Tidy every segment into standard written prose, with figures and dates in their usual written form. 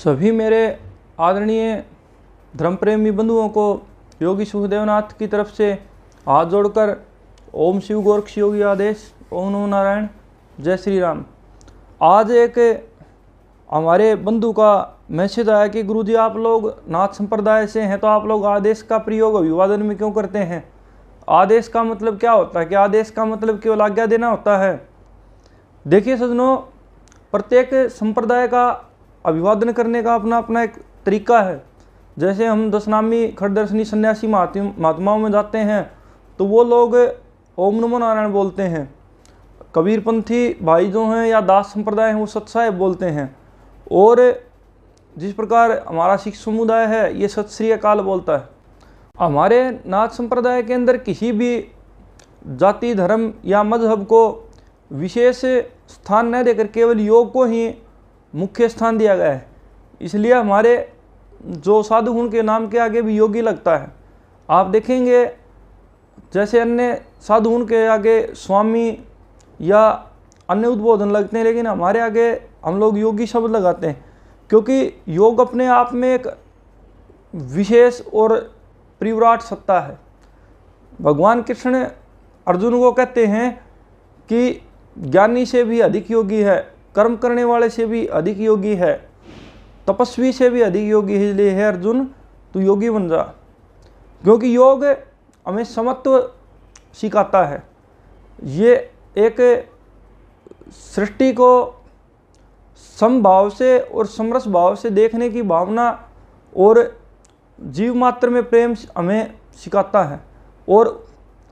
सभी मेरे आदरणीय धर्म प्रेमी बंधुओं को योगी सुखदेवनाथ की तरफ से हाथ जोड़कर ओम शिव गोरक्ष योगी आदेश, ओम नमो नारायण, जय श्री राम। आज एक हमारे बंधु का मैसेज आया कि गुरुजी आप लोग नाथ संप्रदाय से हैं तो आप लोग आदेश का प्रयोग अभिवादन में क्यों करते हैं? आदेश का मतलब क्या होता है? कि आदेश का मतलब केवल आज्ञा देना होता है? देखिए सज्जनों, प्रत्येक संप्रदाय का अभिवादन करने का अपना अपना एक तरीका है। जैसे हम दशनामी खड़दर्शनी सन्यासी महात्माओं में जाते हैं तो वो लोग ओम नमो नारायण बोलते हैं। कबीरपंथी भाई जो हैं या दास संप्रदाय हैं वो सत साहिब बोलते हैं। और जिस प्रकार हमारा सिख समुदाय है ये सत श्री अकाल बोलता है। हमारे नाथ संप्रदाय के अंदर किसी भी जाति धर्म या मजहब को विशेष स्थान न देकर केवल योग को ही मुख्य स्थान दिया गया है। इसलिए हमारे जो साधु गुण के नाम के आगे भी योगी लगता है। आप देखेंगे जैसे अन्य साधु गुण के आगे स्वामी या अन्य उद्बोधन लगते हैं, लेकिन हमारे आगे हम लोग योगी शब्द लगाते हैं, क्योंकि योग अपने आप में एक विशेष और परिव्राट सत्ता है। भगवान कृष्ण अर्जुन को कहते हैं कि ज्ञानी से भी अधिक योगी है, कर्म करने वाले से भी अधिक योगी है, तपस्वी से भी अधिक योगी है, इसलिए है अर्जुन तू योगी बन जा। क्योंकि योग हमें समत्व सिखाता है। ये एक सृष्टि को समभाव से और समरस भाव से देखने की भावना और जीव मात्र में प्रेम हमें सिखाता है और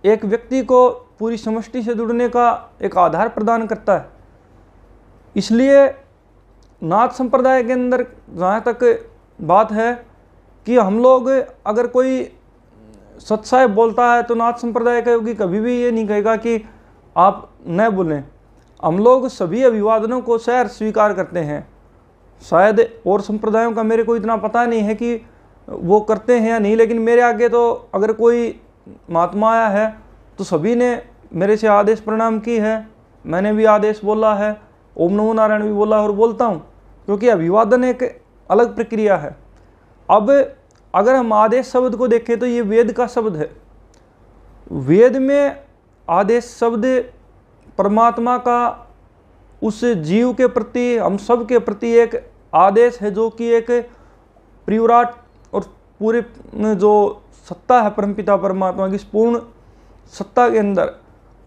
एक व्यक्ति को पूरी समष्टि से जुड़ने का एक आधार प्रदान करता है। इसलिए नाथ संप्रदाय के अंदर जहाँ तक बात है कि हम लोग अगर कोई सत साहिब बोलता है तो नाथ संप्रदाय का योगी कभी भी ये नहीं कहेगा कि आप न बोलें। हम लोग सभी अभिवादनों को सैर स्वीकार करते हैं। शायद और संप्रदायों का मेरे को इतना पता नहीं है कि वो करते हैं या नहीं, लेकिन मेरे आगे तो अगर कोई महात्मा आया है तो सभी ने मेरे से आदेश प्रणाम की है। मैंने भी आदेश बोला है, ओम नमो नारायण भी बोला और बोलता हूँ, क्योंकि अभिवादन एक अलग प्रक्रिया है। अब अगर हम आदेश शब्द को देखें तो ये वेद का शब्द है। वेद में आदेश शब्द परमात्मा का उस जीव के प्रति, हम सब के प्रति एक आदेश है, जो कि एक परिव्राट और पूरे जो सत्ता है परमपिता परमात्मा की पूर्ण सत्ता के अंदर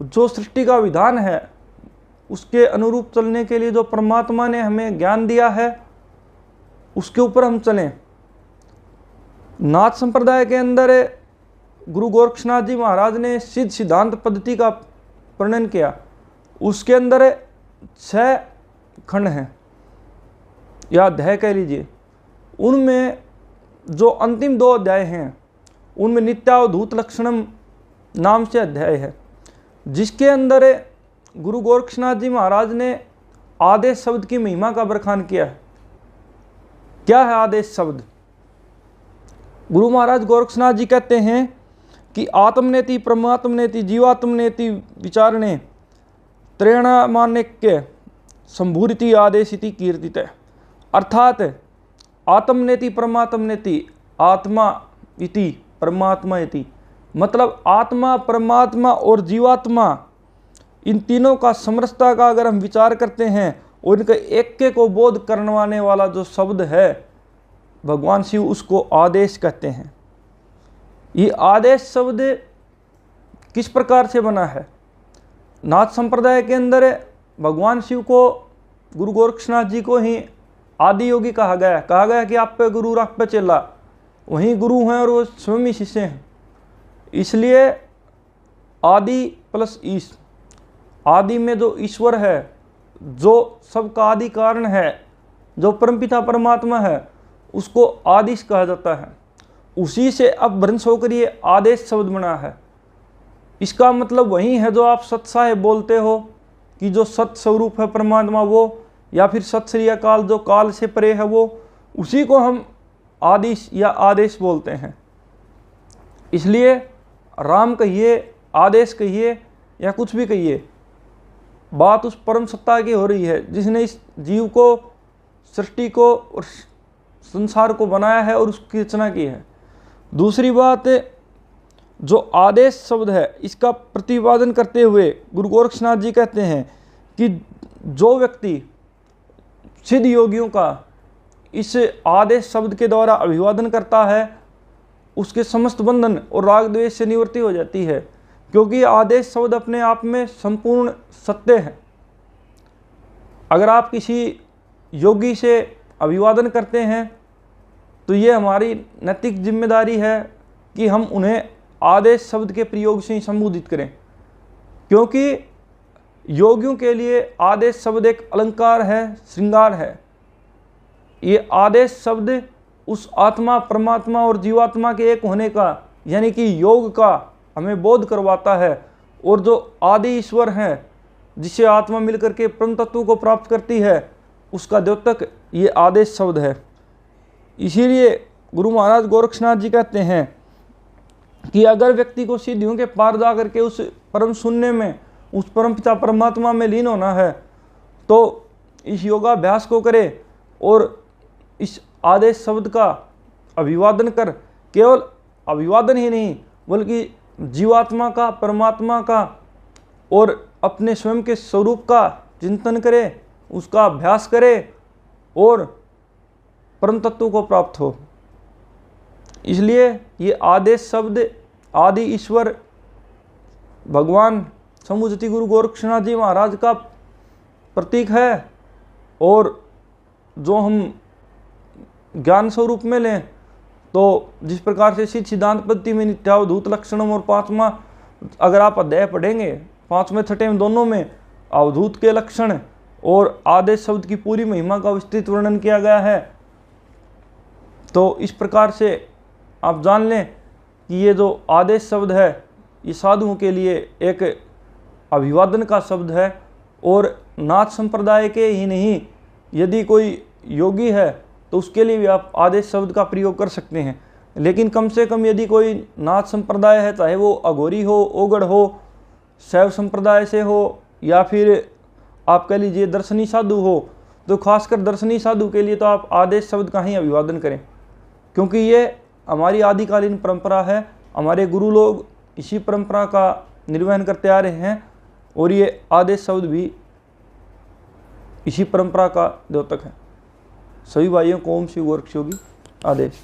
जो सृष्टि का विधान है उसके अनुरूप चलने के लिए जो परमात्मा ने हमें ज्ञान दिया है उसके ऊपर हम चलें। नाथ संप्रदाय के अंदर गुरु गोरक्षनाथ जी महाराज ने सिद्ध सिद्धांत पद्धति का वर्णन किया। उसके अंदर 6 खंड हैं या अध्याय कह लीजिए। उनमें जो अंतिम 2 अध्याय हैं उनमें नित्यावधूत लक्षणम नाम से अध्याय है, जिसके अंदर गुरु गोरक्षनाथ जी महाराज ने आदेश शब्द की महिमा का बखान किया है। क्या है आदेश शब्द? गुरु महाराज गोरक्षनाथ जी कहते हैं कि आत्मनेति परमात्मनेति जीवात्मनेति विचारणे त्रयणामान्यक्य संभूरिति आदेशिति कीर्तित। अर्थात आत्मनेति परमात्मनेति, आत्मा इति परमात्मा इति, मतलब आत्मा परमात्मा और जीवात्मा इन तीनों का समरसता का अगर हम विचार करते हैं और इनके ऐक्य को बोध करवाने वाला जो शब्द है भगवान शिव, उसको आदेश कहते हैं। ये आदेश शब्द किस प्रकार से बना है? नाथ संप्रदाय के अंदर भगवान शिव को, गुरु गोरक्षनाथ जी को ही आदि योगी कहा गया है। कहा गया कि आप पे गुरु आप पे चेला, वहीं गुरु हैं और वो स्वयं ही शिष्य हैं। इसलिए आदि प्लस ईश, आदि में जो ईश्वर है, जो सबका आदि कारण है, जो परमपिता परमात्मा है, उसको आदिश कहा जाता है। उसी से अब भ्रंश होकर ये आदेश शब्द बना है। इसका मतलब वही है जो आप सत साहिब बोलते हो कि जो सत स्वरूप है परमात्मा वो, या फिर सत श्री अकाल जो काल से परे है वो, उसी को हम आदिश या आदेश बोलते हैं। इसलिए राम कहिए, आदेश कहिए या कुछ भी कहिए, बात उस परम सत्ता की हो रही है जिसने इस जीव को, सृष्टि को और संसार को बनाया है और उसकी रचना की है। दूसरी बात, जो आदेश शब्द है इसका प्रतिपादन करते हुए गुरु गोरक्षनाथ जी कहते हैं कि जो व्यक्ति सिद्ध योगियों का इस आदेश शब्द के द्वारा अभिवादन करता है उसके समस्त बंधन और राग द्वेष से निवृत्ति हो जाती है, क्योंकि आदेश शब्द अपने आप में संपूर्ण सत्य है। अगर आप किसी योगी से अभिवादन करते हैं तो ये हमारी नैतिक जिम्मेदारी है कि हम उन्हें आदेश शब्द के प्रयोग से ही संबोधित करें, क्योंकि योगियों के लिए आदेश शब्द एक अलंकार है, श्रृंगार है। ये आदेश शब्द उस आत्मा, परमात्मा और जीवात्मा के एक होने का यानी कि योग का हमें बोध करवाता है, और जो आदि ईश्वर है जिसे आत्मा मिलकर के परम तत्व को प्राप्त करती है उसका द्योतक ये आदेश शब्द है। इसीलिए गुरु महाराज गोरक्षनाथ जी कहते हैं कि अगर व्यक्ति को सिद्धियों के पार जा करके उस परम शून्य में, उस परम पिता परमात्मा में लीन होना है तो इस योगाभ्यास को करे और इस आदेश शब्द का अभिवादन कर, केवल अभिवादन ही नहीं बल्कि जीवात्मा का, परमात्मा का और अपने स्वयं के स्वरूप का चिंतन करे, उसका अभ्यास करे और परम तत्व को प्राप्त हो। इसलिए ये आदेश शब्द आदि ईश्वर भगवान समुजति गुरु गोरक्षनाथ जी महाराज का प्रतीक है, और जो हम ज्ञान स्वरूप में लें तो जिस प्रकार से सिद्धांत पद्धति में नित्यावधूत लक्षणम और 5वां अगर आप अध्याय पढ़ेंगे 5वें 6वें दोनों में अवधूत के लक्षण और आदेश शब्द की पूरी महिमा का विस्तृत वर्णन किया गया है। तो इस प्रकार से आप जान लें कि ये जो आदेश शब्द है ये साधुओं के लिए एक अभिवादन का शब्द है, और नाथ संप्रदाय के ही नहीं, यदि कोई योगी है तो उसके लिए भी आप आदेश शब्द का प्रयोग कर सकते हैं। लेकिन कम से कम यदि कोई नाथ संप्रदाय है, चाहे वो अघोरी हो, ओगढ़ हो, शैव संप्रदाय से हो या फिर आप कह लीजिए दर्शनी साधु हो, तो खासकर दर्शनी साधु के लिए तो आप आदेश शब्द का ही अभिवादन करें, क्योंकि ये हमारी आदिकालीन परंपरा है। हमारे गुरु लोग इसी परंपरा का निर्वहन करते आ रहे हैं और ये आदेश शब्द भी इसी परंपरा का द्योतक है। सभी भाइयों को ओम शिव गोरक्ष योगी आदेश।